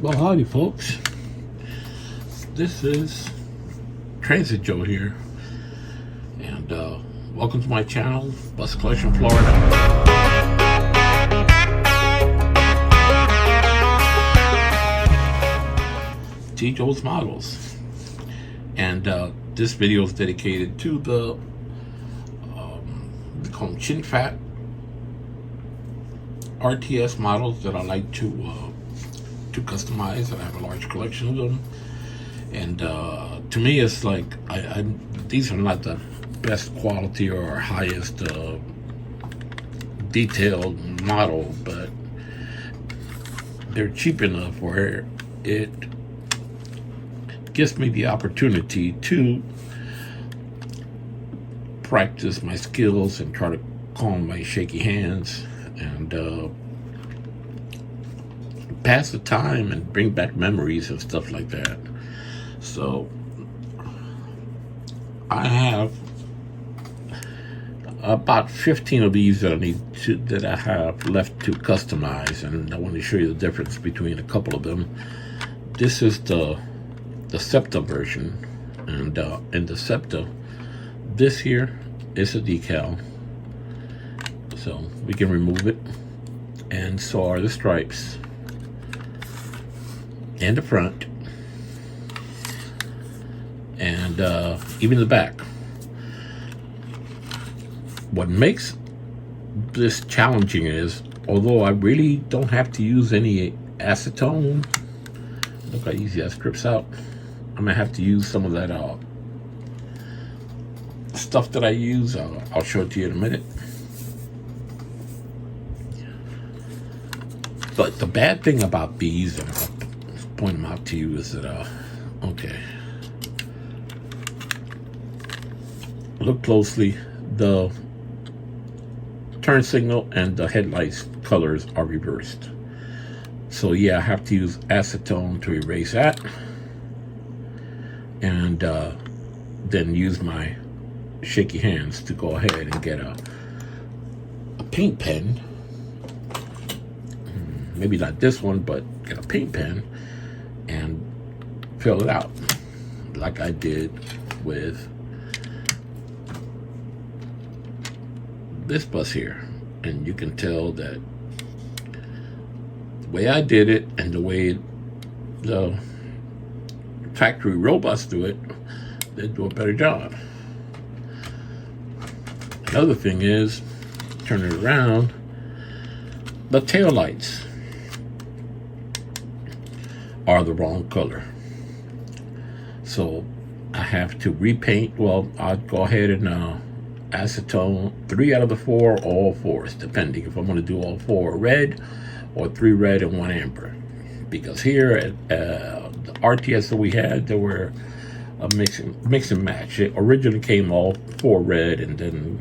Well, howdy folks, this is Transit Joe here, and welcome to my channel, Bus Collection Florida. T. Joe's Models, and this video is dedicated to the they call them chin fat RTS models that I like to customize, and I have a large collection of them. And to me, it's like these are not the best quality or highest detailed model, but they're cheap enough where it gives me the opportunity to practice my skills and try to calm my shaky hands and pass the time and bring back memories and stuff like that. So I have about 15 of these that I have left to customize, and I want to show you the difference between a couple of them. This is the SEPTA version, and in the SEPTA, this here is a decal, so we can remove it, and so are the stripes and the front, and even the back. What makes this challenging is, although I really don't have to use any acetone, look how easy that strips out. I'm gonna have to use some of that stuff that I use. I'll show it to you in a minute. But the bad thing about these, and I'll point them out to you, is that okay, look closely. The turn signal and the headlights colors are reversed. So yeah, I have to use acetone to erase that, and then use my shaky hands to go ahead and get a paint pen. Maybe not this one, but get a paint pen and fill it out like I did with this bus here. And you can tell that the way I did it and the way the factory robots do it, they do a better job. Another thing is, turn it around, the tail lights are the wrong color. So I have to repaint. Well, I'll go ahead and acetone 3 out of the 4, all 4s, depending if I'm going to do all 4 red or 3 red and 1 amber. Because here at the RTS that we had, there were a mix and match. It originally came all 4 red, and then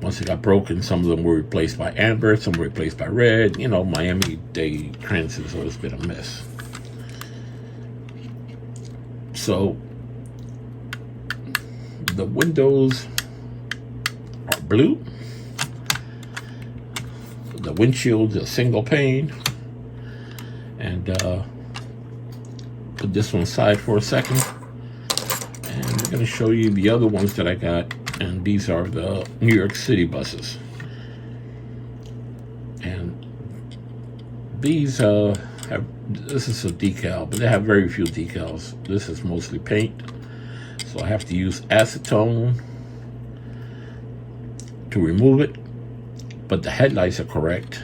once it got broken, some of them were replaced by amber, some were replaced by red. You know, Miami-Dade transit, so it's been a mess. So the windows are blue. The windshield's a single pane. And put this one aside for a second. And I'm going to show you the other ones that I got. And these are the New York City buses. And these this is a decal, but they have very few decals. This is mostly paint. So I have to use acetone to remove it, but the headlights are correct.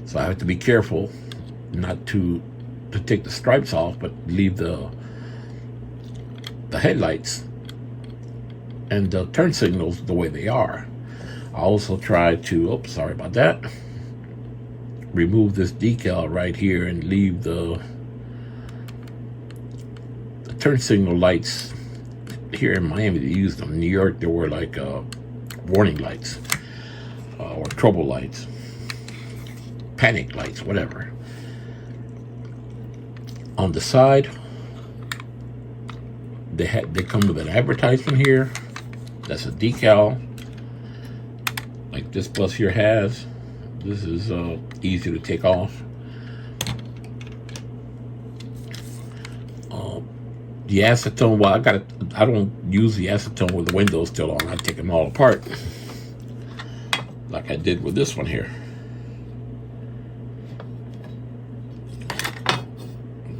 So I have to be careful not to take the stripes off, but leave the headlights and the turn signals the way they are. I also try to, oops, sorry about that, remove this decal right here and leave the turn signal lights. Here in Miami they use them. In New York there were like warning lights or trouble lights, panic lights, whatever. On the side, they come with an advertisement here. That's a decal, like this bus here has. this is easy to take off. The acetone, well, I don't use the acetone with the windows still on. I take them all apart, like I did with this one here.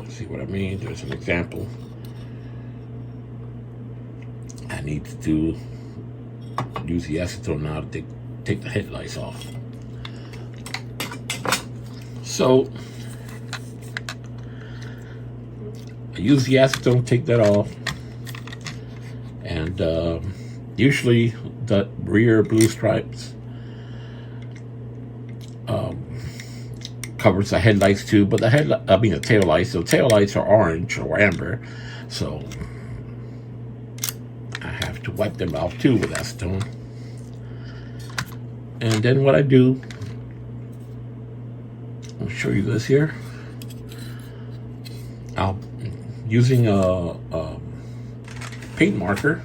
See what I mean? There's an example. I need to use the acetone now to take the headlights off. So I use the acetone, take that off, and usually the rear blue stripes covers the headlights too, but the tail lights. The tail lights are orange or amber, so I have to wipe them off too with acetone. And then what I do, I'll show you this here. I'll using a paint marker.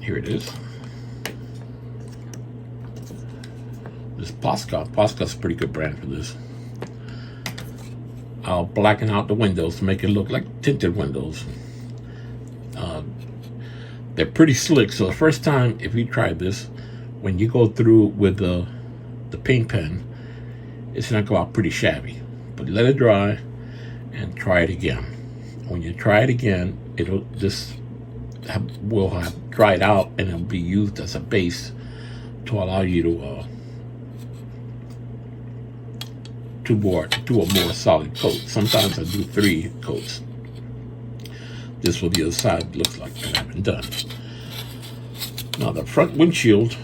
Here it is. This Posca. Posca's a pretty good brand for this. I'll blacken out the windows to make it look like tinted windows. They're pretty slick, so the first time, if you try this, when you go through with the paint pen, it's gonna go out pretty shabby. But let it dry and try it again. When you try it again, this will have dried out, and it'll be used as a base to allow you to do a more solid coat. Sometimes I do 3 coats. This what the other side looks like that I haven't done. Now the front windshield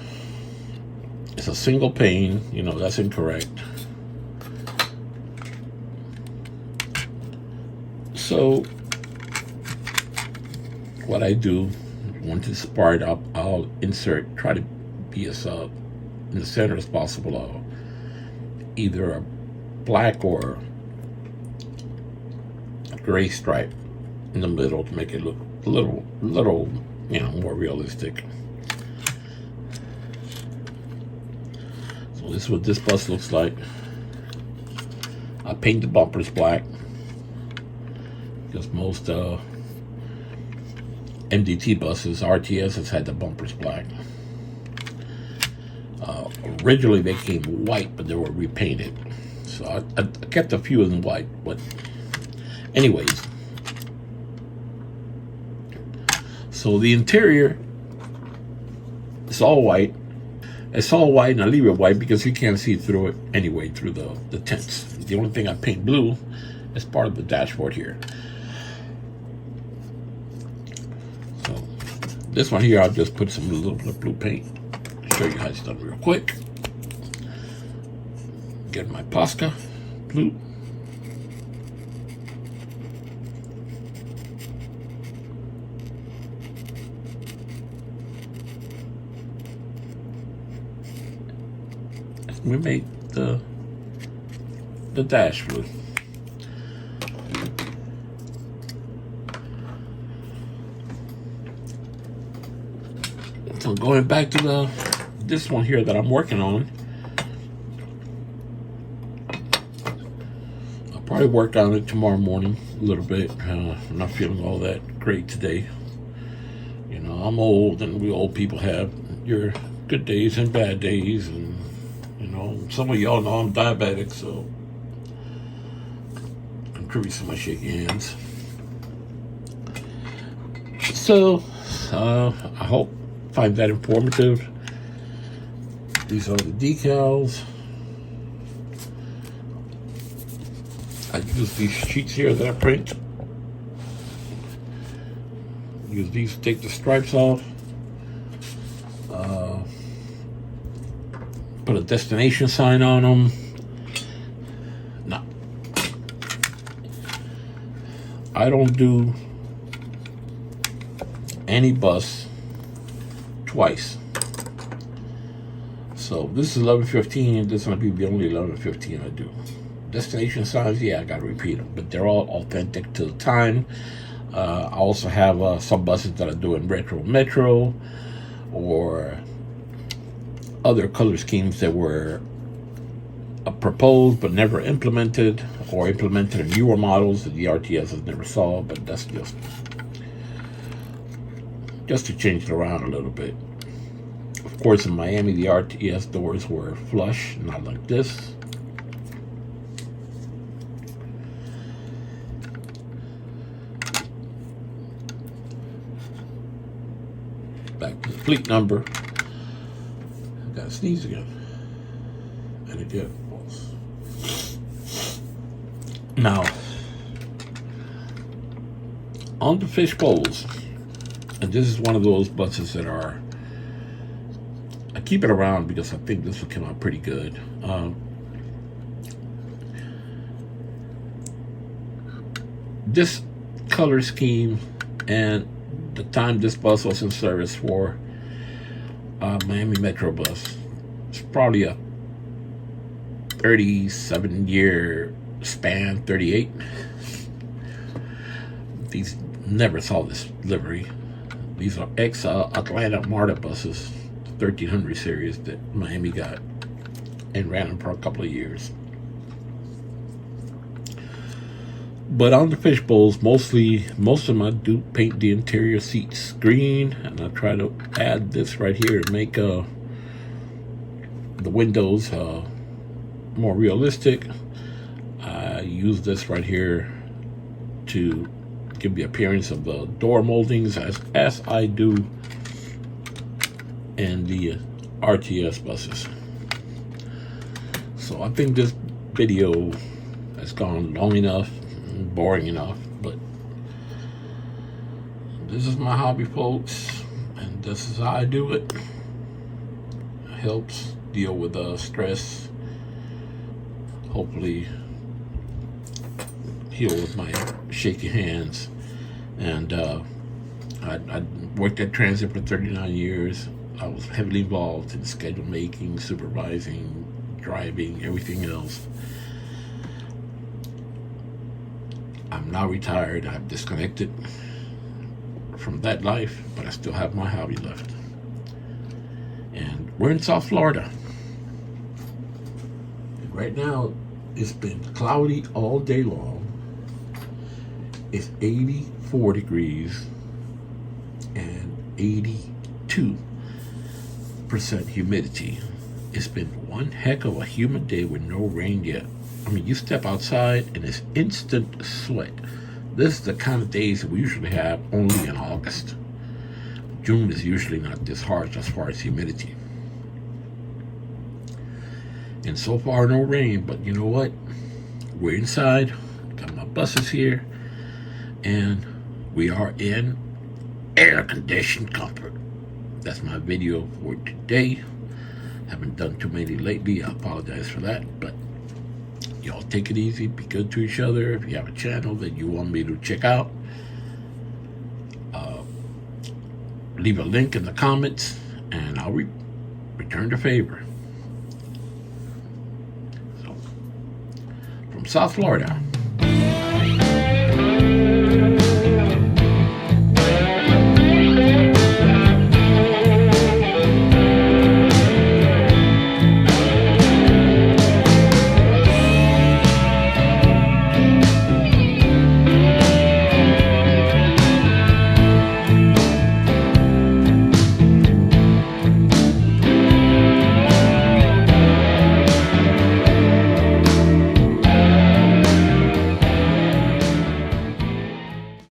is a single pane. You know, that's incorrect. So what I do, once it's sparred up, I'll try to be as in the center as possible, either a black or a gray stripe in the middle to make it look a little, more realistic. So this is what this bus looks like. I paint the bumpers black because most MDT buses, RTS, has had the bumpers black. Originally they came white, but they were repainted. So I kept a few of them white, but anyways. So the interior is all white. It's all white, and I leave it white because you can't see through it anyway, through the tints. The only thing I paint blue is part of the dashboard here. So this one here, I'll just put some little bit of blue paint. Show you how it's done real quick. Get my Posca blue. We made the dash blue. So going back to this one here that I'm working on, I'll probably work on it tomorrow morning a little bit. I'm not feeling all that great today. You know, I'm old, and we old people have your good days and bad days, and you know, some of y'all know I'm diabetic, so contribute to my shaky hands. So I hope you find that informative. These are the decals. I use these sheets here that I print. Use these to take the stripes off. Put a destination sign on them. No, I don't do any bus twice. So this is 1115. This is going to be the only 1115 I do. Destination signs, yeah, I got to repeat them, but they're all authentic to the time. I also have some buses that I do in retro metro or other color schemes that were proposed but never implemented, or implemented in newer models that the RTS has never saw, but that's just to change it around a little bit. Of course, in Miami, the RTS doors were flush, not like this. Back to the fleet number. I gotta sneeze again. And again. Now, on the Fishbowls, and this is one of those buses that are, I keep it around because I think this will come out pretty good. This color scheme and the time this bus was in service for Miami Metro bus, it's probably a 37-year span, 38. These never saw this livery. These are ex-Atlanta MARTA buses, 1300 series that Miami got and ran them for a couple of years. But on the Fishbowls, most of them I do paint the interior seats green, and I try to add this right here to make the windows more realistic. I use this right here to give the appearance of the door moldings as I do in the RTS buses. So I think this video has gone long enough, boring enough, but this is my hobby, folks, and this is how I do it. It helps deal with stress, hopefully heal with my shaky hands. And I worked at Transit for 39 years. I was heavily involved in schedule making, supervising, driving, everything else. I'm now retired. I've disconnected from that life, but I still have my hobby left. And we're in South Florida. And right now, it's been cloudy all day long. It's 84 degrees and 82% humidity. It's been one heck of a humid day with no rain yet. I mean, you step outside and it's instant sweat. This is the kind of days that we usually have only in August. June is usually not this harsh as far as humidity. And so far, no rain, but you know what? We're inside, got my buses here, and we are in air-conditioned comfort. That's my video for today. Haven't done too many lately. I apologize for that, but y'all take it easy, be good to each other. If you have a channel that you want me to check out, leave a link in the comments, and I'll return the favor. So, from South Florida,